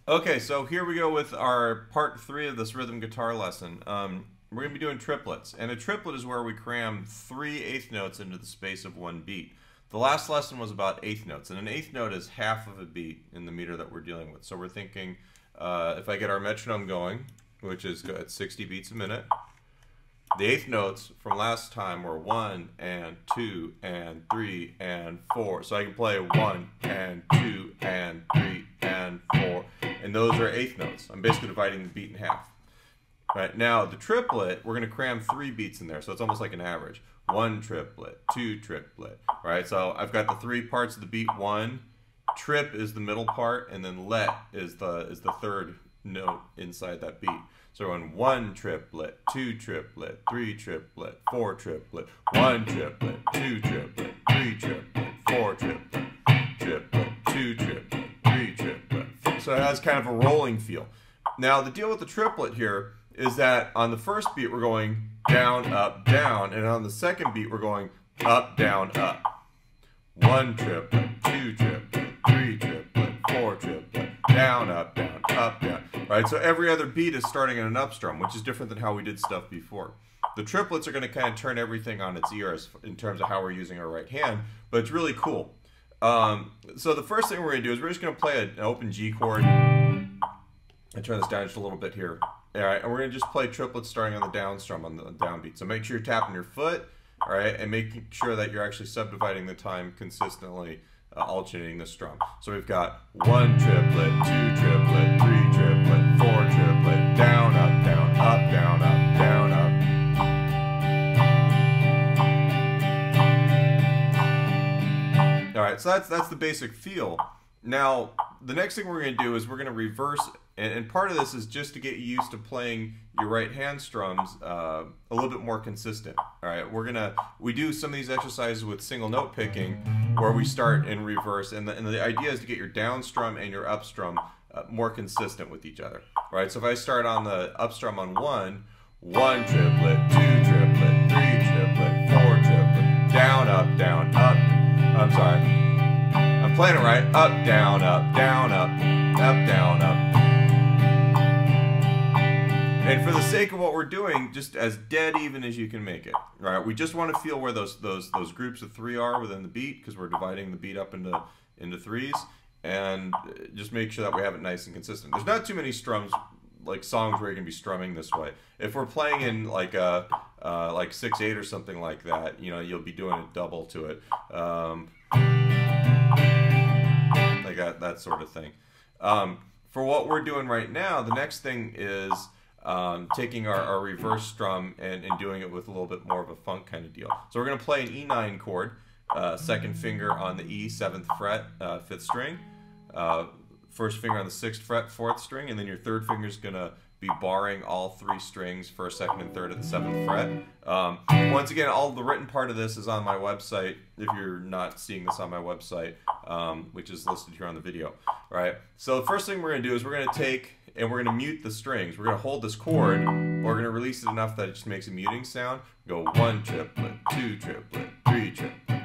Okay, so here we go with our part 3 of this rhythm guitar lesson. We're going to be doing triplets, and a triplet is where we cram 3/8 notes into the space of one beat. The last lesson was about eighth notes, and an eighth note is half of a beat in the meter that we're dealing with. So we're thinking, if I get our metronome going, which is at 60 beats a minute, the eighth notes from last time were 1 and 2 and 3 and 4. So I can play 1 and 2 and 3 and 4, and those are eighth notes. I'm basically dividing the beat in half. Right, now the triplet, we're going to cram 3 beats in there, so it's almost like an average. 1 triplet, 2 triplet, right? So I've got the 3 parts of the beat. 1, trip is the middle part, and then let is the third note inside that beat. So we're on 1 triplet, 2 triplet, 3 triplet, 4 triplet, 1 triplet, 2 triplet, 3 triplet, 4 triplet, triplet, 2 triplet, 3 triplet. So it has kind of a rolling feel. Now the deal with the triplet here is that on the first beat we're going down, up, down, and on the second beat we're going up, down, up. 1 triplet, 2 triplet, 3 triplet, 4 triplet, down, up, down, up, down. Right, so every other beat is starting in an up strum, which is different than how we did stuff before. The triplets are going to kind of turn everything on its ears in terms of how we're using our right hand, but it's really cool. So the first thing we're going to do is we're just going to play an open G chord. I turn this down just a little bit here. All right, and we're going to just play triplets starting on the down strum, on the downbeat. So make sure you're tapping your foot, all right, and making sure that you're actually subdividing the time consistently, alternating the strum. So we've got 1 triplet, 2 triplet, 3 triplet, 4 triplet, down, up, down, up, down, up, down, up. All right, so that's the basic feel. Now, the next thing we're going to do is we're going to reverse, and part of this is just to get you used to playing your right hand strums a little bit more consistent. All right, we do some of these exercises with single note picking where we start in reverse, and the idea is to get your down strum and your up strum more consistent with each other. All right, so if I start on the up strum on 1, 1 triplet, 2 triplet, 3 triplet, 4 triplet, down, up, down, up. I'm sorry. I'm playing it right. Up, down, up, down, up, up, down, up. And for the sake of what we're doing, just as dead even as you can make it. Right? We just want to feel where those groups of 3 are within the beat, because we're dividing the beat up into threes, and just make sure that we have it nice and consistent. There's not too many strums, like songs where you can be strumming this way. If we're playing in like 6/8 or something like that, you know, you'll be doing a double to it. Like that sort of thing. For what we're doing right now, the next thing is taking our reverse strum and doing it with a little bit more of a funk kind of deal. So we're going to play an E9 chord, second finger on the E, 7th fret, 5th string, first finger on the 6th fret, 4th string, and then your third finger is going to be barring all 3 strings, 1st, 2nd, and 3rd at the 7th fret. Once again, all the written part of this is on my website, if you're not seeing this on my website, which is listed here on the video. All right, so the first thing we're going to do is we're going to take and we're going to mute the strings. We're going to hold this chord, but we're going to release it enough that it just makes a muting sound. Go 1 triplet, 2 triplet, 3 triplet.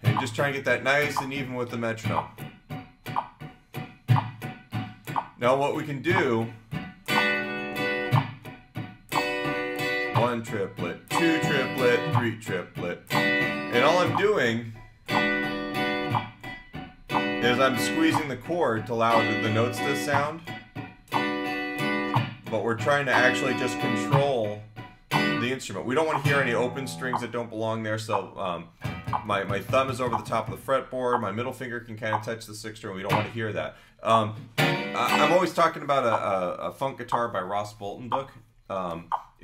And just try and get that nice and even with the metronome. Now what we can do, 1 triplet, 2 triplet, 3 triplet, and all I'm doing is I'm squeezing the chord to allow the notes to sound, but we're trying to actually just control the instrument. We don't want to hear any open strings that don't belong there, so my thumb is over the top of the fretboard, my middle finger can kind of touch the 6th string. We don't want to hear that. I'm always talking about a funk guitar by Ross Bolton book.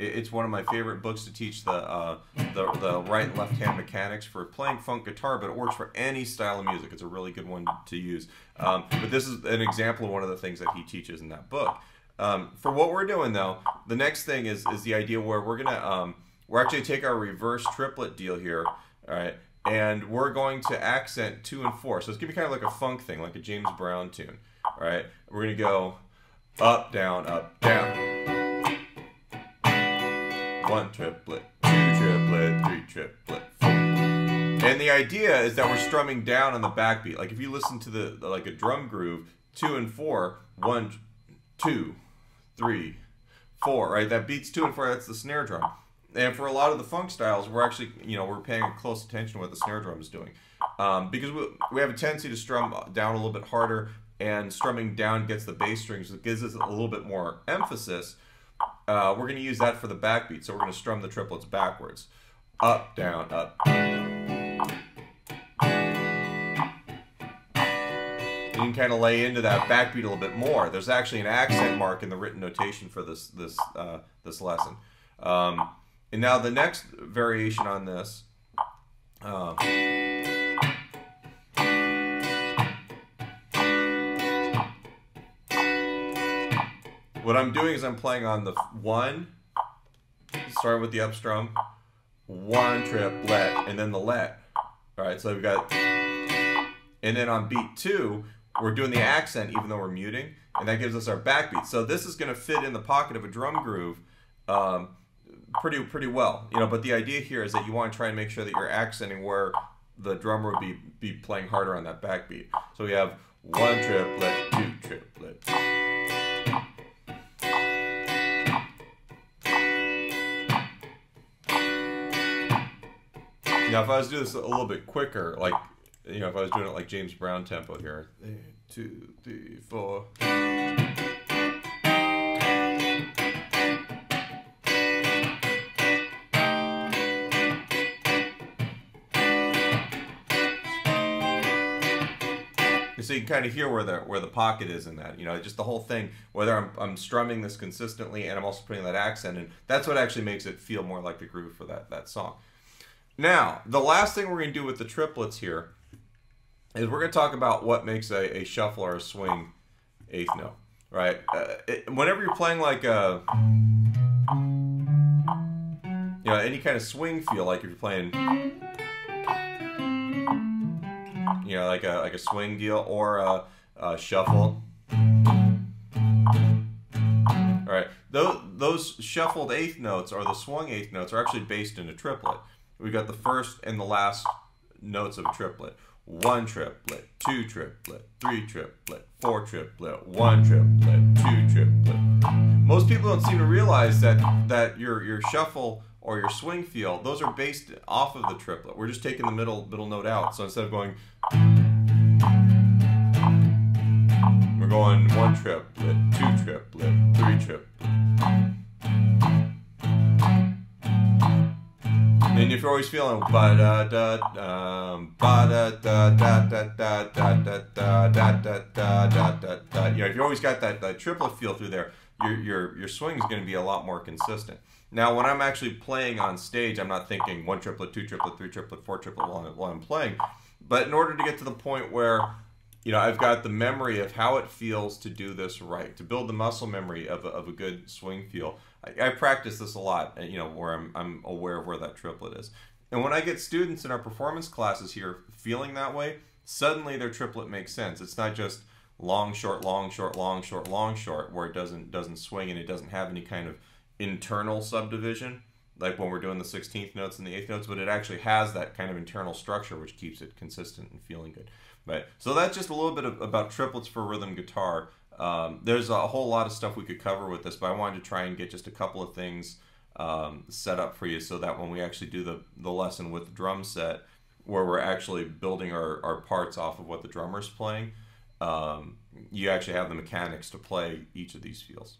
It's one of my favorite books to teach the right and left hand mechanics for playing funk guitar, but it works for any style of music. It's a really good one to use. But this is an example of one of the things that he teaches in that book. For what we're doing though, the next thing is the idea where we're gonna we're actually take our reverse triplet deal here, all right, and we're going to accent 2 and 4. So it's gonna be kind of like a funk thing, like a James Brown tune. All right, we're gonna go up, down, up, down. 1 triplet, 2 triplet, 3 triplet, 4. And the idea is that we're strumming down on the backbeat. Like if you listen to like a drum groove, 2 and 4, 1, 2, 3, 4, right? That beats 2 and 4, that's the snare drum. And for a lot of the funk styles, we're actually, we're paying close attention to what the snare drum is doing. Because we have a tendency to strum down a little bit harder, and strumming down gets the bass strings, it gives us a little bit more emphasis. We're going to use that for the backbeat, so we're going to strum the triplets backwards. Up, down, up. You can kind of lay into that backbeat a little bit more. There's actually an accent mark in the written notation for this lesson. And now the next variation on this, what I'm doing is I'm playing on the 1, starting with the up strum, 1 triplet, and then the let. All right, so we've got, and then on beat 2, we're doing the accent even though we're muting, and that gives us our backbeat. So this is going to fit in the pocket of a drum groove pretty well. But the idea here is that you want to try and make sure that you're accenting where the drummer would be playing harder on that backbeat. So we have 1 triplet, 2 triplet. Now, if I was doing this a little bit quicker, like, if I was doing it like James Brown tempo here, 2, 3, 4. So you can kind of hear where the pocket is in that, just the whole thing, whether I'm strumming this consistently and I'm also putting that accent in, that's what actually makes it feel more like the groove for that song. Now, the last thing we're going to do with the triplets here is we're going to talk about what makes a shuffle or a swing eighth note, right? Whenever you're playing like any kind of swing feel, like if you're playing, like a swing deal or a shuffle. All right, those shuffled eighth notes or the swung eighth notes are actually based in a triplet. We've got the first and the last notes of a triplet. 1 triplet, 2 triplet, 3 triplet, 4 triplet, 1 triplet, 2 triplet. Most people don't seem to realize that your shuffle or your swing feel, those are based off of the triplet. We're just taking the middle note out. So instead of going, we're going 1 triplet, 2 triplet, 3 triplet. And if you're always feeling ba da da ba da da da da da da da da da da da da, if you always got that triplet feel through there, your swing is going to be a lot more consistent. Now, when I'm actually playing on stage, I'm not thinking 1 triplet, 2 triplet, 3 triplet, 4 triplet while I'm playing. But in order to get to the point where I've got the memory of how it feels to do this right, to build the muscle memory of a good swing feel. I practice this a lot, where I'm aware of where that triplet is. And when I get students in our performance classes here feeling that way, suddenly their triplet makes sense. It's not just long, short, long, short, long, short, long, short, where it doesn't swing and it doesn't have any kind of internal subdivision, like when we're doing the 16th notes and the 8th notes, but it actually has that kind of internal structure which keeps it consistent and feeling good. Right. So that's just a little bit about triplets for rhythm guitar. There's a whole lot of stuff we could cover with this, but I wanted to try and get just a couple of things set up for you so that when we actually do the lesson with the drum set, where we're actually building our parts off of what the drummer's playing, you actually have the mechanics to play each of these feels.